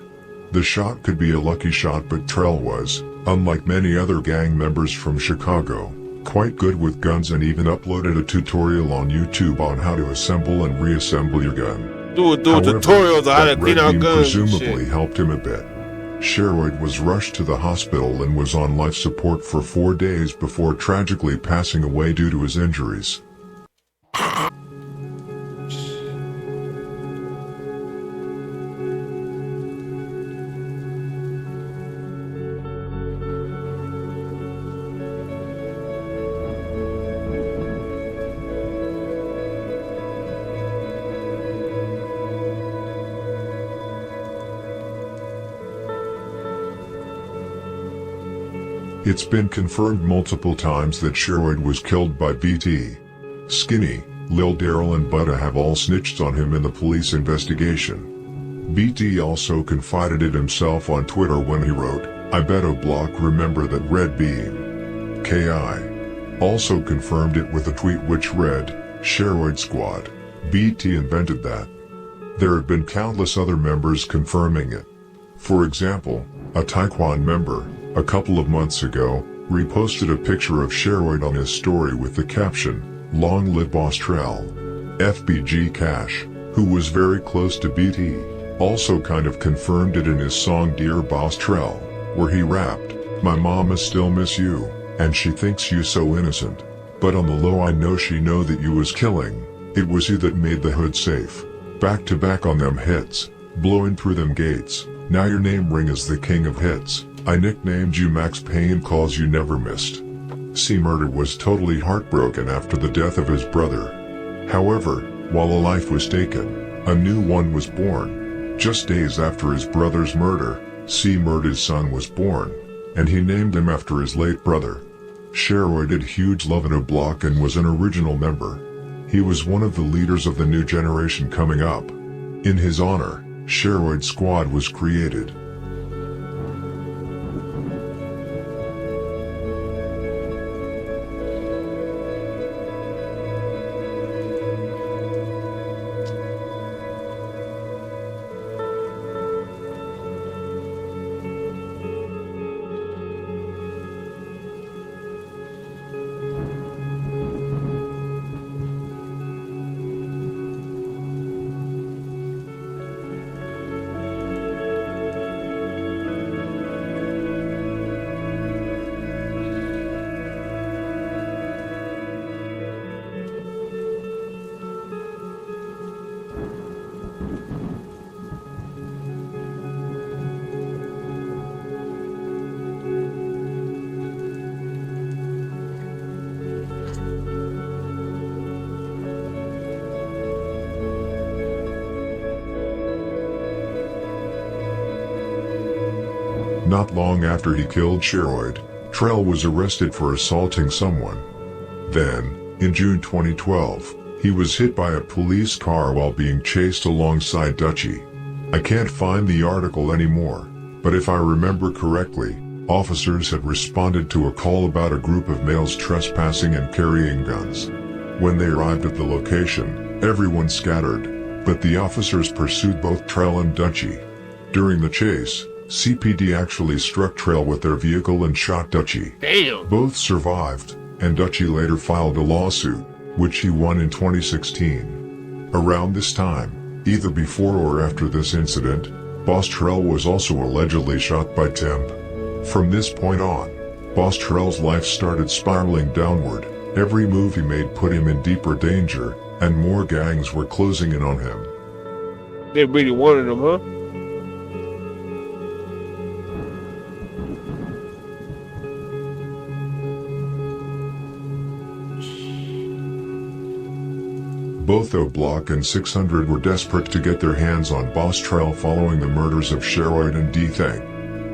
The shot could be a lucky shot, but Trell was, unlike many other gang members from Chicago, quite good with guns and even uploaded a tutorial on YouTube on how to assemble and reassemble your gun. Do tutorials on how to clean out guns. Presumably helped him a bit. Sheroid was rushed to the hospital and was on life support for 4 days before tragically passing away due to his injuries. It's been confirmed multiple times that Sheroid was killed by BT. Skinny, Lil Daryl and Butta have all snitched on him in the police investigation. BT also confided it himself on Twitter when he wrote, I bet O'Block remember that red beam. KI also confirmed it with a tweet which read, Sheroid Squad. BT invented that. There have been countless other members confirming it. For example, a Taekwon member, a couple of months ago, reposted a picture of Sheroid on his story with the caption, Long live Boss Trell. FBG Cash, who was very close to BT, also kind of confirmed it in his song Dear Boss Trell, where he rapped, My mama still miss you, and she thinks you so innocent. But on the low I know she know that you was killing, it was you that made the hood safe. Back to back on them hits, blowing through them gates, now your name ring is the king of hits. I nicknamed you Max Payne cause you never missed. Murder was totally heartbroken after the death of his brother. However, while a life was taken, a new one was born. Just days after his brother's murder, Murder's son was born, and he named him after his late brother. Sheroid did huge love in O'Block and was an original member. He was one of the leaders of the new generation coming up. In his honor, Sheroid Squad was created. Not long after he killed Sheroid, Trell was arrested for assaulting someone. Then, in June 2012, he was hit by a police car while being chased alongside Dutchie. I can't find the article anymore, but if I remember correctly, officers had responded to a call about a group of males trespassing and carrying guns. When they arrived at the location, everyone scattered, but the officers pursued both Trell and Dutchie. During the chase, CPD actually struck Trell with their vehicle and shot Dutchie. Damn. Both survived, and Dutchie later filed a lawsuit, which he won in 2016. Around this time, either before or after this incident, Boss Trell was also allegedly shot by Temp. From this point on, Boss Trell's life started spiraling downward. Every move he made put him in deeper danger, and more gangs were closing in on him. They really wanted him, huh? Both O'Block and 600 were desperate to get their hands on Boss Trell following the murders of Sheroid and D-Thang.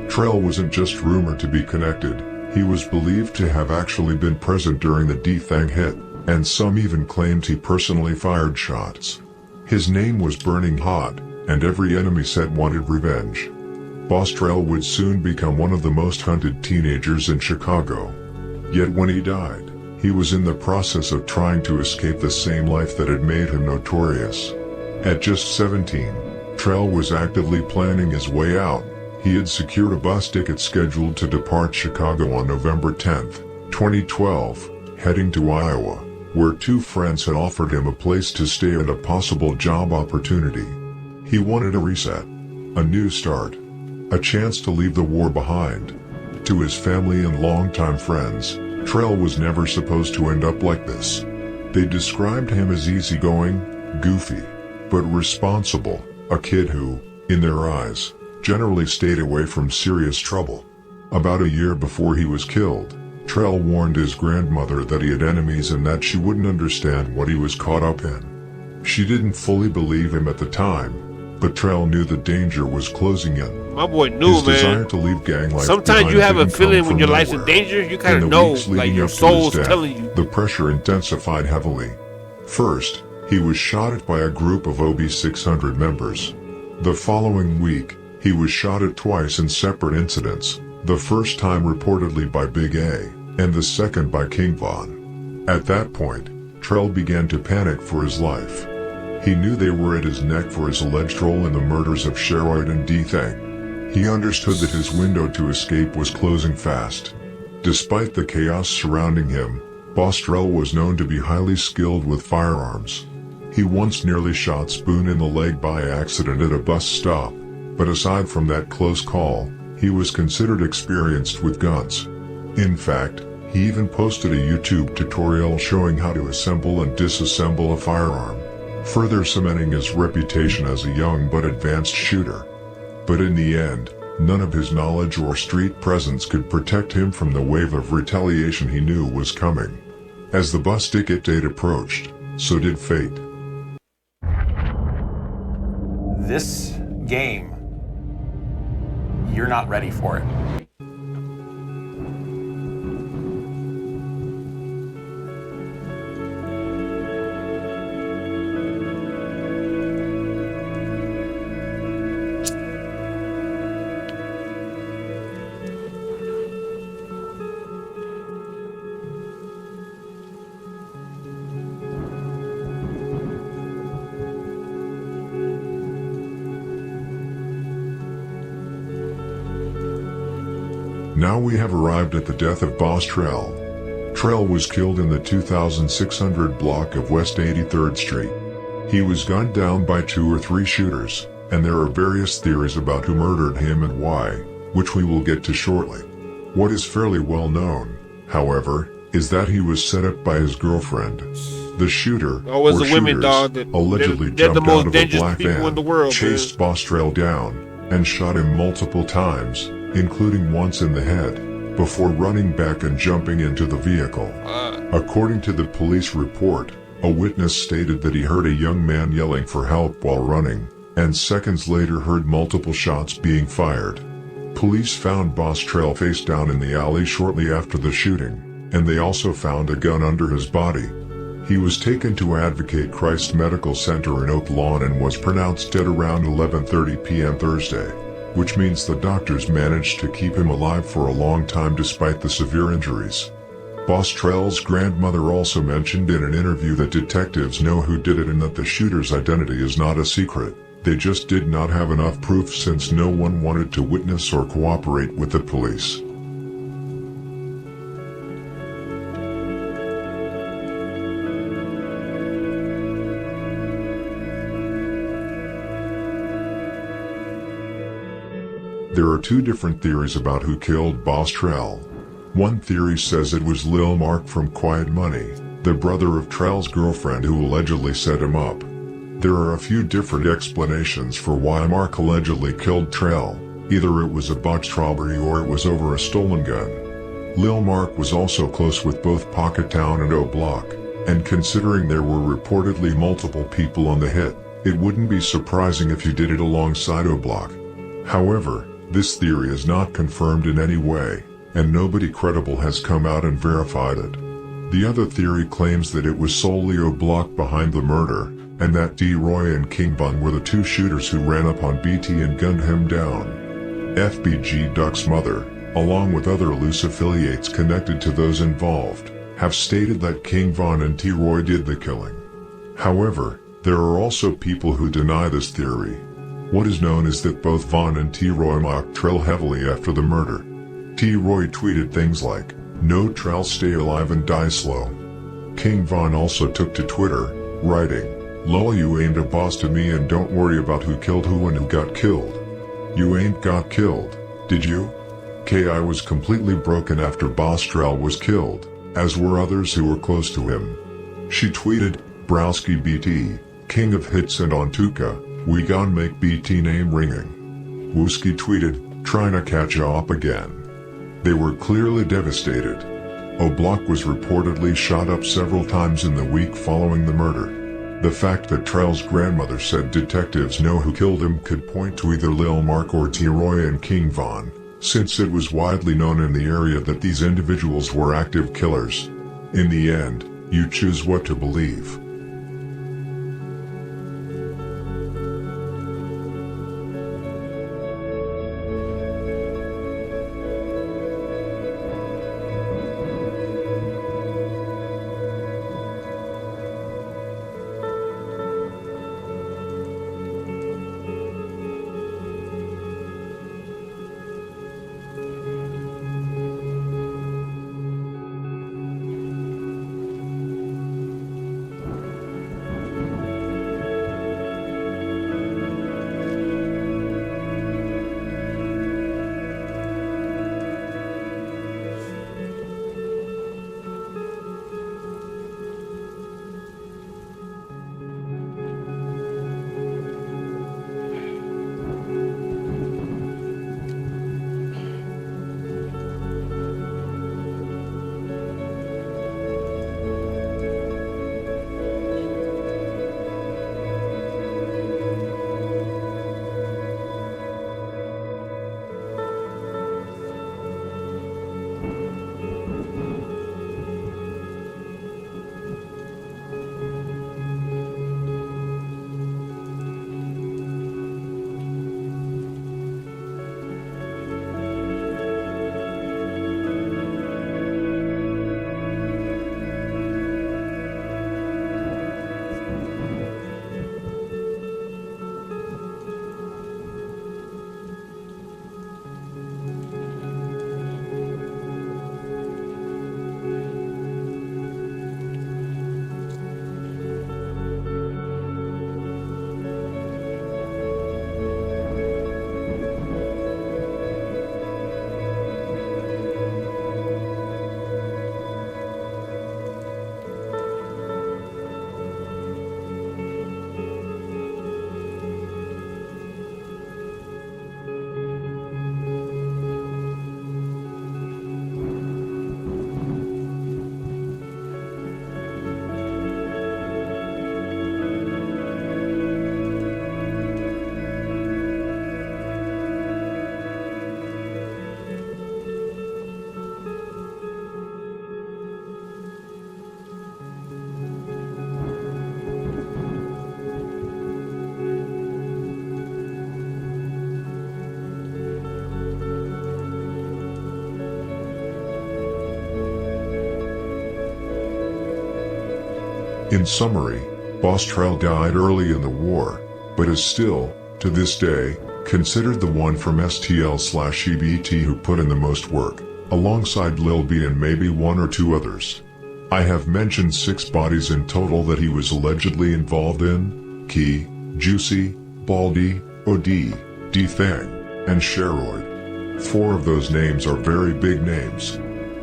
Trell wasn't just rumored to be connected, he was believed to have actually been present during the D-Thang hit, and some even claimed he personally fired shots. His name was burning hot, and every enemy set wanted revenge. Boss Trell would soon become one of the most hunted teenagers in Chicago. Yet when he died, he was in the process of trying to escape the same life that had made him notorious. At just 17, Trell was actively planning his way out. He had secured a bus ticket scheduled to depart Chicago on November 10, 2012, heading to Iowa, where two friends had offered him a place to stay and a possible job opportunity. He wanted a reset, a new start, a chance to leave the war behind. To his family and longtime friends, Trell was never supposed to end up like this. They described him as easygoing, goofy, but responsible, a kid who, in their eyes, generally stayed away from serious trouble. About a year before he was killed, Trell warned his grandmother that he had enemies and that she wouldn't understand what he was caught up in. She didn't fully believe him at the time, but Trell knew the danger was closing in. My boy knew, His desire man. to leave gang life Sometimes you have a didn't feeling come when from your life's in nowhere. danger, you kind In of the know, weeks like leading your up to his soul's death, telling you. the pressure intensified heavily. First, he was shot at by a group of OB 600 members. The following week, he was shot at twice in separate incidents. the first time reportedly by Big A, and the second by King Von. At that point, Trell began to panic for his life. He knew they were at his neck for his alleged role in the murders of Sherwood and D-Thang. He understood that his window to escape was closing fast. Despite the chaos surrounding him, Boss Trell was known to be highly skilled with firearms. He once nearly shot Spoon in the leg by accident at a bus stop, but aside from that close call, he was considered experienced with guns. In fact, he even posted a YouTube tutorial showing how to assemble and disassemble a firearm, further cementing his reputation as a young but advanced shooter. But in the end, none of his knowledge or street presence could protect him from the wave of retaliation he knew was coming. As the bus ticket date approached, so did fate. This game, you're not ready for it. Now we have arrived at the death of Boss Trell. Trell was killed in the 2600 block of West 83rd Street. He was gunned down by 2 or 3 shooters, and there are various theories about who murdered him and why, which we will get to shortly. What is fairly well known, however, is that he was set up by his girlfriend. The shooter, Always or the women, shooters, dog. allegedly They're the jumped most out of a dangerous black people van, in the world, chased Boss Trell down, and shot him multiple times, including once in the head, before running back and jumping into the vehicle. According to the police report, a witness stated that he heard a young man yelling for help while running, and seconds later heard multiple shots being fired. Police found Boss Trell face down in the alley shortly after the shooting, and they also found a gun under his body. He was taken to Advocate Christ Medical Center in Oak Lawn and was pronounced dead around 11:30 p.m. Thursday, which means the doctors managed to keep him alive for a long time despite the severe injuries. Boss Trell's grandmother also mentioned in an interview that detectives know who did it and that the shooter's identity is not a secret. They just did not have enough proof since no one wanted to witness or cooperate with the police. There are 2 different theories about who killed Boss Trell. One theory says it was Lil Mark from Quiet Money, the brother of Trell's girlfriend who allegedly set him up. There are a few different explanations for why Mark allegedly killed Trell. Either it was a botched robbery or it was over a stolen gun. Lil Mark was also close with both Pocketown and O Block, and considering there were reportedly multiple people on the hit, it wouldn't be surprising if he did it alongside O Block. However, this theory is not confirmed in any way, and nobody credible has come out and verified it. The other theory claims that it was solely O Block behind the murder, and that D. Roy and King Von were the 2 shooters who ran up on BT and gunned him down. FBG Duck's mother, along with other loose affiliates connected to those involved, have stated that King Von and T. Roy did the killing. However, there are also people who deny this theory. What is known is that both Von and T. Roy mocked Trell heavily after the murder. T. Roy tweeted things like, "No Trell, stay alive and die slow." King Von also took to Twitter, writing, "Lol, you aimed a boss to me and don't worry about who killed who and who got killed. You ain't got killed, did you? I was completely broken after Boss Trell was killed, as were others who were close to him." She tweeted, "Browski BT, king of hits and on Tuka, we gon' make BT name ringing." Wooski tweeted, "Tryna catch ya up again." They were clearly devastated. O Block was reportedly shot up several times in the week following the murder. The fact that Trell's grandmother said detectives know who killed him could point to either Lil Mark or T. Roy and King Von, since it was widely known in the area that these individuals were active killers. In the end, you choose what to believe. In summary, Boss Trell died early in the war, but is still, to this day, considered the one from STL/EBT who put in the most work, alongside Lil B and maybe one or two others. I have mentioned 6 bodies in total that he was allegedly involved in: Key, Juicy, Baldy, OD, D-Thang, and Sheroid. 4 of those names are very big names.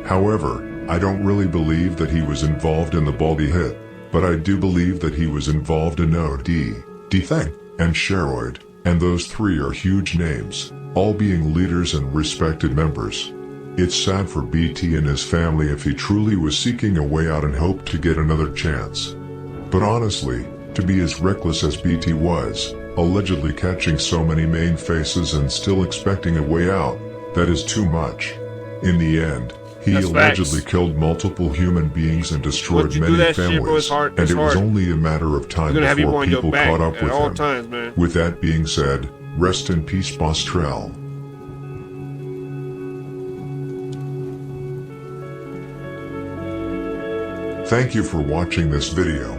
However, I don't really believe that he was involved in the Baldy hit, but I do believe that he was involved in OD, D-Thang, and Sheroid, and those 3 are huge names, all being leaders and respected members. It's sad for BT and his family if he truly was seeking a way out and hoped to get another chance. But honestly, to be as reckless as BT was, allegedly catching so many main faces and still expecting a way out, that is too much. In the end, he allegedly killed multiple human beings and destroyed many families, and it was only a matter of time before people caught up with him. With that being said, rest in peace, Boss Trell. Thank you for watching this video.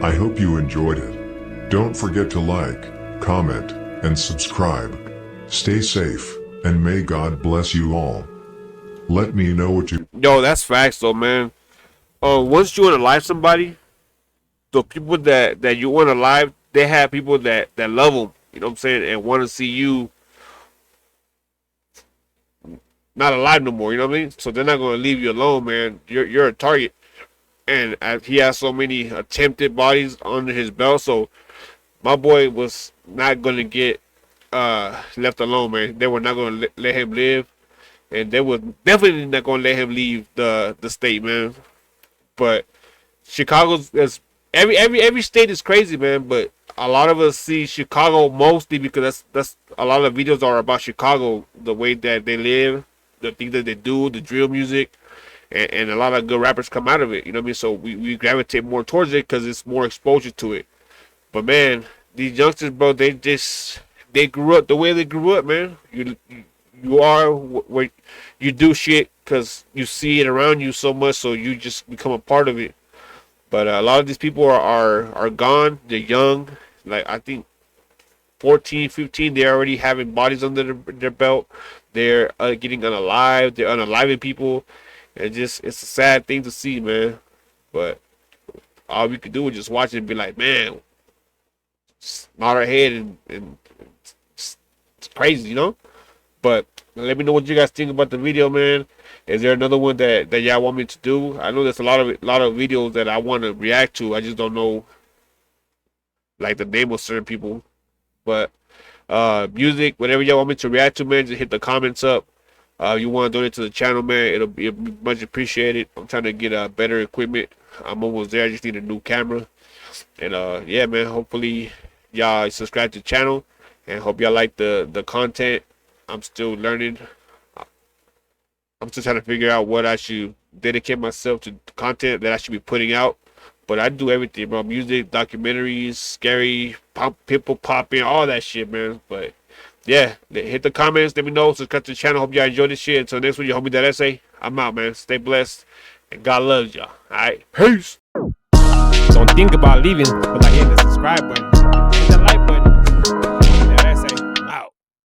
I hope you enjoyed it. Don't forget to like, comment, and subscribe. Stay safe, and may God bless you all. Let me know what you... Yo, that's facts though, man. Once you want to live somebody, the people that you want to live, they have people that love them, you know what I'm saying, and want to see you not alive no more, you know what I mean? So they're not going to leave you alone, man. You're a target. And he has so many attempted bodies under his belt, so my boy was not going to get left alone, man. They were not going to let him live, and they were definitely not going to let him leave the state, man. But Chicago's every state is crazy, man. But a lot of us see Chicago mostly because that's a lot of videos are about Chicago, the way that they live, the things that they do, the drill music. And a lot of good rappers come out of it, you know what I mean? So we gravitate more towards it because it's more exposure to it. But man, these youngsters, bro, they grew up the way they grew up, man. You are where you do shit because you see it around you so much, so you just become a part of it. But a lot of these people are gone. They're young, like I think 14, 15. They're already having bodies under their belt. They're getting unalive. They're unaliving people. It's a sad thing to see, man. But all we could do is just watch it and be like, man, nod our head and it's crazy, you know? But let me know what you guys think about the video, man. Is there another one that y'all want me to do? I know there's a lot of videos that I want to react to. I just don't know like the name of certain people. But music, whatever y'all want me to react to, man, just hit the comments up. You want to donate to the channel, man, it'll be much appreciated. I'm trying to get better equipment. I'm almost there. I just need a new camera. And yeah, man, hopefully y'all subscribe to the channel and hope y'all like the content. I'm still learning. I'm still trying to figure out what I should dedicate myself to, content that I should be putting out. But I do everything, bro. Music, documentaries, scary, people popping, all that shit, man. But yeah, hit the comments, let me know, subscribe to the channel. Hope y'all enjoyed this shit. Until next week, your homie that Esse. I'm out, man. Stay blessed, and God loves y'all. All right, peace. Don't think about leaving without hitting the subscribe button.